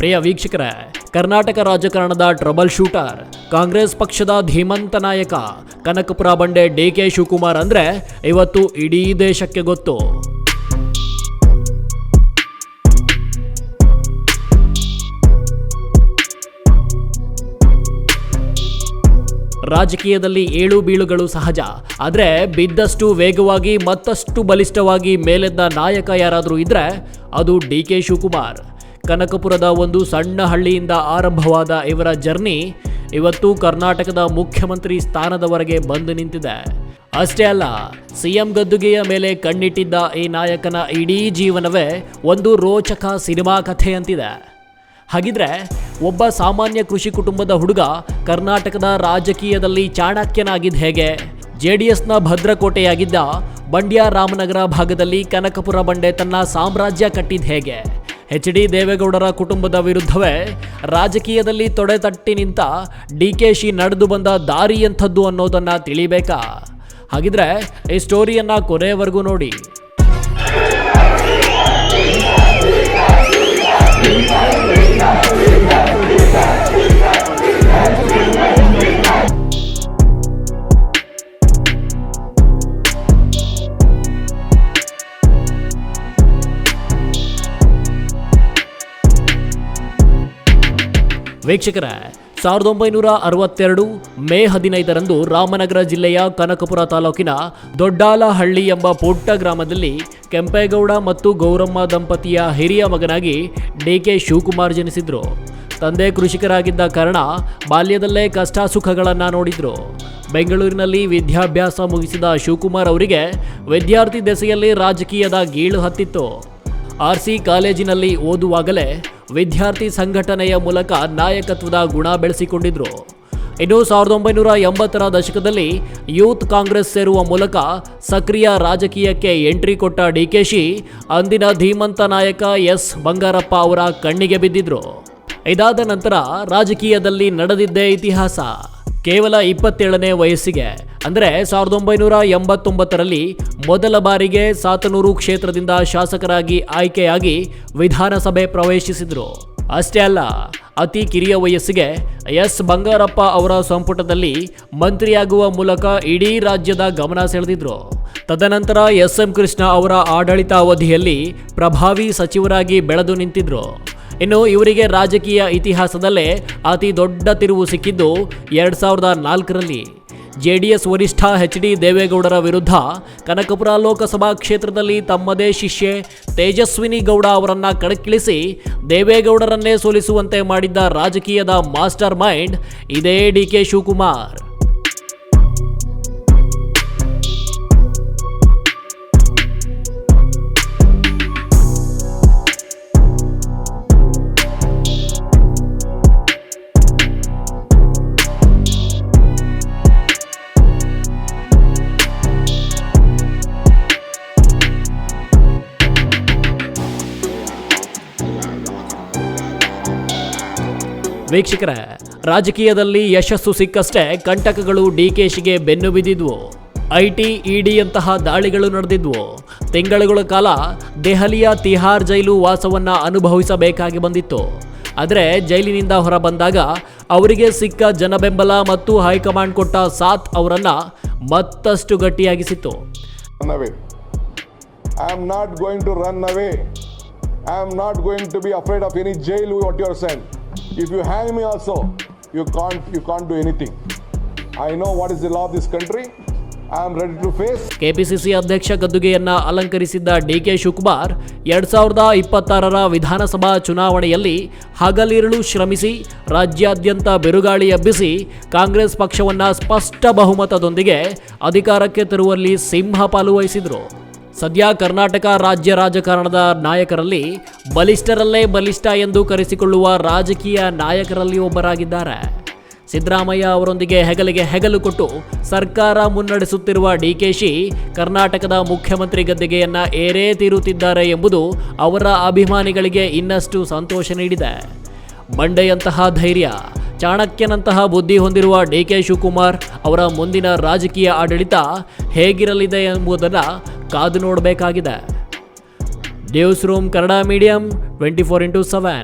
ಪ್ರಿಯ ವೀಕ್ಷಕರೇ, ಕರ್ನಾಟಕ ರಾಜಕಾರಣದ trouble shooter, Congress ಪಕ್ಷದ ಧೀಮಂತ ನಾಯಕ ಕನಕಪುರ ಬಂಡೆ ಡಿ.ಕೆ. ಶಿವಕುಮಾರ್ ಅಂದ್ರೆ ಇವತ್ತು ಇಡೀ ದೇಶಕ್ಕೆ ಗೊತ್ತು. ರಾಜಕೀಯದಲ್ಲಿ ಏಳು ಬೀಳುಗಳು ಸಹಜ. ಆದರೆ ಬಿದ್ದಷ್ಟು ವೇಗವಾಗಿ ಮತ್ತಷ್ಟು ಬಲಿಷ್ಠವಾಗಿ ಮೇಲೆದ್ದ ನಾಯಕ ಯಾರಾದರೂ ಇದ್ರೆ ಅದು ಡಿ.ಕೆ. ಶಿವಕುಮಾರ್. ಕನಕಪುರದ ಒಂದು ಸಣ್ಣ ಹಳ್ಳಿಯಿಂದ ಆರಂಭವಾದ ಇವರ ಜರ್ನಿ ಇವತ್ತು ಕರ್ನಾಟಕದ ಮುಖ್ಯಮಂತ್ರಿ ಸ್ಥಾನದವರೆಗೆ ಬಂದು ನಿಂತಿದೆ. ಅಷ್ಟೇ ಅಲ್ಲ, ಸಿಎಂ ಗದ್ದುಗೆಯ ಮೇಲೆ ಕಣ್ಣಿಟ್ಟಿದ್ದ ಈ ನಾಯಕನ ಇಡೀ ಜೀವನವೇ ಒಂದು ರೋಚಕ ಸಿನಿಮಾ ಕಥೆಯಂತಿದೆ. ಹಾಗಿದ್ರೆ ಒಬ್ಬ ಸಾಮಾನ್ಯ ಕೃಷಿ ಕುಟುಂಬದ ಹುಡುಗ ಕರ್ನಾಟಕದ ರಾಜಕೀಯದಲ್ಲಿ ಚಾಣಕ್ಯನಾಗಿದ್ದ ಹೇಗೆ? ಜೆಡಿಎಸ್ನ ಭದ್ರಕೋಟೆಯಾಗಿದ್ದ ಬಂಡ್ಯ ರಾಮನಗರ ಭಾಗದಲ್ಲಿ ಕನಕಪುರ ಬಂಡೆ ತನ್ನ ಸಾಮ್ರಾಜ್ಯ ಕಟ್ಟಿದ ಹೇಗೆ? ಎಚ್.ಡಿ. ದೇವೇಗೌಡರ ಕುಟುಂಬದ ವಿರುದ್ಧವೇ ರಾಜಕೀಯದಲ್ಲಿ ತೊಡೆತಟ್ಟಿ ನಿಂತ ಡಿ.ಕೆ.ಶಿ ನಡೆದು ಬಂದ ದಾರಿ ಎಂಥದ್ದು ಅನ್ನೋದನ್ನ ತಿಳಿಬೇಕಾ? ಹಾಗಿದ್ರೆ ಈ ಸ್ಟೋರಿಯನ್ನ ಕೊನೆಯವರೆಗೂ ನೋಡಿ. ವೀಕ್ಷಕರೇ, 1962 ಮೇ 15ರಂದು ರಾಮನಗರ ಜಿಲ್ಲೆಯ ಕನಕಪುರ ತಾಲೂಕಿನ ದೊಡ್ಡಾಲಹಳ್ಳಿ ಎಂಬ ಪುಟ್ಟ ಗ್ರಾಮದಲ್ಲಿ ಕೆಂಪೇಗೌಡ ಮತ್ತು ಗೌರಮ್ಮ ದಂಪತಿಯ ಹಿರಿಯ ಮಗನಾಗಿ ಡಿ.ಕೆ. ಶಿವಕುಮಾರ್ ಜನಿಸಿದ್ರು. ತಂದೆ ಕೃಷಿಕರಾಗಿದ್ದ ಕಾರಣ ಬಾಲ್ಯದಲ್ಲೇ ಕಷ್ಟ ಸುಖಗಳನ್ನು ನೋಡಿದ್ರು. ಬೆಂಗಳೂರಿನಲ್ಲಿ ವಿದ್ಯಾಭ್ಯಾಸ ಮುಗಿಸಿದ ಶಿವಕುಮಾರ್ ಅವರಿಗೆ ವಿದ್ಯಾರ್ಥಿ ದೆಸೆಯಲ್ಲಿ ರಾಜಕೀಯದ ಗೀಳು ಹತ್ತಿತ್ತು. ಆರ್.ಸಿ. ಕಾಲೇಜಿನಲ್ಲಿ ಓದುವಾಗಲೇ ವಿದ್ಯಾರ್ಥಿ ಸಂಘಟನೆಯ ಮೂಲಕ ನಾಯಕತ್ವದ ಗುಣ ಬೆಳೆಸಿಕೊಂಡಿದ್ರು. ಇನ್ನು 1980ರ ದಶಕದಲ್ಲಿ ಯೂತ್ ಕಾಂಗ್ರೆಸ್ ಸೇರುವ ಮೂಲಕ ಸಕ್ರಿಯ ರಾಜಕೀಯಕ್ಕೆ ಎಂಟ್ರಿ ಕೊಟ್ಟ ಡಿ.ಕೆ.ಶಿ ಅಂದಿನ ಧೀಮಂತ ನಾಯಕ ಎಸ್ ಬಂಗಾರಪ್ಪ ಅವರ ಕಣ್ಣಿಗೆ ಬಿದ್ದಿದ್ರು. ಇದಾದ ನಂತರ ರಾಜಕೀಯದಲ್ಲಿ ನಡೆದಿದ್ದೇ ಇತಿಹಾಸ. ಕೇವಲ 27ನೇ ವಯಸ್ಸಿಗೆ ಅಂದರೆ 1989ರಲ್ಲಿ ಮೊದಲ ಬಾರಿಗೆ ಸಾತನೂರು ಕ್ಷೇತ್ರದಿಂದ ಶಾಸಕರಾಗಿ ಆಯ್ಕೆಯಾಗಿ ವಿಧಾನಸಭೆ ಪ್ರವೇಶಿಸಿದ್ರು. ಅಷ್ಟೇ ಅಲ್ಲ, ಅತಿ ಕಿರಿಯ ವಯಸ್ಸಿಗೆ ಎಸ್ ಬಂಗಾರಪ್ಪ ಅವರ ಸಂಪುಟದಲ್ಲಿ ಮಂತ್ರಿಯಾಗುವ ಮೂಲಕ ಇಡೀ ರಾಜ್ಯದ ಗಮನ ಸೆಳೆದಿದ್ರು. ತದನಂತರ ಎಸ್.ಎಂ. ಕೃಷ್ಣ ಅವರ ಆಡಳಿತಾವಧಿಯಲ್ಲಿ ಪ್ರಭಾವಿ ಸಚಿವರಾಗಿ ಬೆಳೆದು ನಿಂತಿದ್ರು. ಇನ್ನು ಇವರಿಗೆ ರಾಜಕೀಯ ಇತಿಹಾಸದಲ್ಲೇ ಅತಿ ದೊಡ್ಡ ತಿರುವು ಸಿಕ್ಕಿದ್ದು 2004ರಲ್ಲಿ ಜೆಡಿಎಸ್ ವರಿಷ್ಠ ಎಚ್.ಡಿ. ದೇವೇಗೌಡರ ವಿರುದ್ಧ ಕನಕಪುರ ಲೋಕಸಭಾ ಕ್ಷೇತ್ರದಲ್ಲಿ ತಮ್ಮದೇ ಶಿಷ್ಯೆ ತೇಜಸ್ವಿನಿ ಗೌಡ ಅವರನ್ನ ಕಣಕ್ಕಿಳಿಸಿ ದೇವೇಗೌಡರನ್ನೇ ಸೋಲಿಸುವಂತೆ ಮಾಡಿದ್ದ ರಾಜಕೀಯದ ಮಾಸ್ಟರ್ ಮೈಂಡ್ ಇದೇ ಡಿ.ಕೆ. ಶಿವಕುಮಾರ್. ವೀಕ್ಷಕರೇ, ರಾಜಕೀಯದಲ್ಲಿ ಯಶಸ್ಸು ಸಿಕ್ಕಷ್ಟೇ ಕಂಟಕಗಳು ಡಿ.ಕೆ.ಶಿಗೆ ಬೆನ್ನು ಬಿದ್ದಿದ್ವು. ಐಟಿ, ಇಡಿಯಂತಹ ದಾಳಿಗಳು ನಡೆದಿದ್ವು. ತಿಂಗಳುಗಳ ಕಾಲ ದೆಹಲಿಯ ತಿಹಾರ್ ಜೈಲು ವಾಸವನ್ನ ಅನುಭವಿಸಬೇಕಾಗಿ ಬಂದಿತ್ತು. ಆದರೆ ಜೈಲಿನಿಂದ ಹೊರ ಬಂದಾಗ ಅವರಿಗೆ ಸಿಕ್ಕ ಜನಬೆಂಬಲ ಮತ್ತು ಹೈಕಮಾಂಡ್ ಕೊಟ್ಟ ಸಾಥ್ ಅವರನ್ನ ಮತ್ತಷ್ಟು ಗಟ್ಟಿಯಾಗಿಸಿತ್ತು. I am not going to run away. I am not going to be afraid of any jail what you are sent. If you hang me also, you can't do anything. I know what is the law of this country. I am ready to face. KPCC ಅಧ್ಯಕ್ಷ ಗದ್ದುಗೆಯನ್ನ ಅಲಂಕರಿಸಿದ್ದ ಡಿ.ಕೆ. ಶಿವಕುಮಾರ್ 2026ರ ವಿಧಾನಸಭಾ ಚುನಾವಣೆಯಲ್ಲಿ ಹಗಲಿರುಳು ಶ್ರಮಿಸಿ ರಾಜ್ಯಾದ್ಯಂತ ಬಿರುಗಾಳಿ ಎಬ್ಬಿಸಿ ಕಾಂಗ್ರೆಸ್ ಪಕ್ಷವನ್ನ ಸ್ಪಷ್ಟ ಬಹುಮತದೊಂದಿಗೆ ಅಧಿಕಾರಕ್ಕೆ ತರುವಲ್ಲಿ ಸಿಂಹ ಪಾಲು ವಹಿಸಿದ್ರು. ಸದ್ಯ ಕರ್ನಾಟಕ ರಾಜ್ಯ ರಾಜಕಾರಣದ ನಾಯಕರಲ್ಲಿ ಬಲಿಷ್ಠರಲ್ಲೇ ಬಲಿಷ್ಠ ಎಂದು ಕರೆಸಿಕೊಳ್ಳುವ ರಾಜಕೀಯ ನಾಯಕರಲ್ಲಿ ಒಬ್ಬರಾಗಿದ್ದಾರೆ. ಸಿದ್ದರಾಮಯ್ಯ ಅವರೊಂದಿಗೆ ಹೆಗಲಿಗೆ ಹೆಗಲು ಕೊಟ್ಟು ಸರ್ಕಾರ ಮುನ್ನಡೆಸುತ್ತಿರುವ ಡಿ.ಕೆ.ಶಿ ಕರ್ನಾಟಕದ ಮುಖ್ಯಮಂತ್ರಿ ಗದ್ದುಗೆಯನ್ನ ಏರೇ ತೀರುತ್ತಿದ್ದಾರೆ ಎಂಬುದು ಅವರ ಅಭಿಮಾನಿಗಳಿಗೆ ಇನ್ನಷ್ಟು ಸಂತೋಷ ನೀಡಿದೆ. ಬಂಡೆಯಂತಹ ಧೈರ್ಯ, ಚಾಣಕ್ಯನಂತಹ ಬುದ್ಧಿ ಹೊಂದಿರುವ ಡಿ.ಕೆ. ಶಿವಕುಮಾರ್ ಅವರ ಮುಂದಿನ ರಾಜಕೀಯ ಆಡಳಿತ ಹೇಗಿರಲಿದೆ ಎಂಬುದನ್ನು ಕಾದು ನೋಡಬೇಕಾಗಿದೆ. News room Kannada medium 24x7.